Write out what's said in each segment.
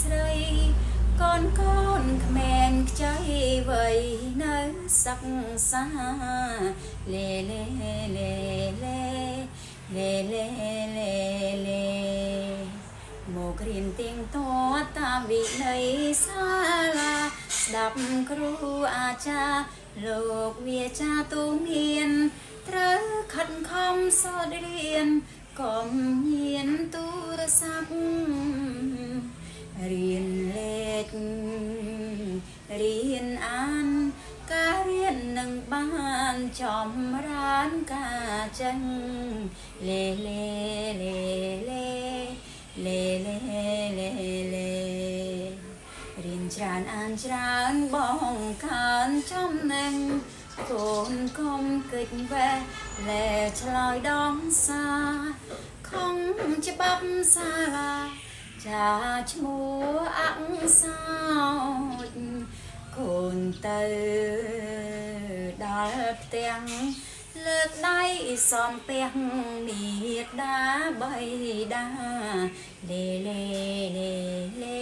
ស្រីកូនកូនក្មេងខ្ចីវ័យនៅសិក្សាលេលេលេលេលេលេលេលេមករៀនទៀងទាត់តាមវិន័យសាលាស្ដាប់គ្រូអាចារ្យលោកវាចាទូមានត្រូវខិតខំសូត្ររៀនកុំញៀនទូរស័ព្ទរៀនលេខរៀនអានការរៀននឹងបានចម្រើនការចឹងលេលេលេលេលេលេលេលេរៀនច្រើនអានច្រើនបងកើនចំណេញកូនកុំគិតវេះលែឆ្លើយដងសាខំច្បាប់សាលាចាឈ្មោះអក្សរកូនទៅដល់ផ្ទាំងលើកដៃសំពះមេដាបៃតាលេលេលេលេ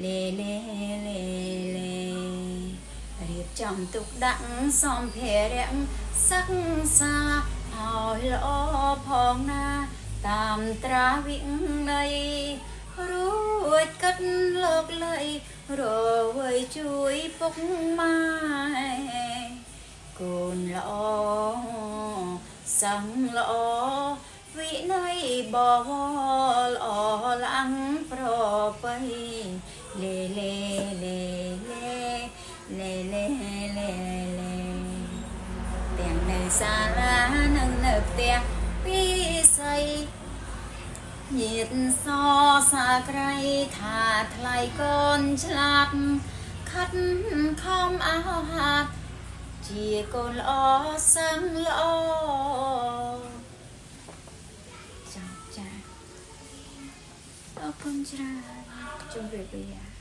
លេលេលេលេរៀបចំទុកដាក់សម្ភារៈសិក្សាឲ្យល្អផងណាតាមត្រាវិន័យរួចកាត់លោកលៃរវៃជួយពុកម៉ែកូនល្អសឹងល្អវិន័យបវរល្អលាំងប្រពៃលេលេលេលេលេលេលេលេទាំងនៅសាលានិងនៅផ្ទះពីស័យញាតសសាក្រៃថាថ្លៃកូនឆ្លាតខិតខំអោហាត់ជាកូនល្អសឹងល្អចាអរគុណច្រើនជម្រាបលា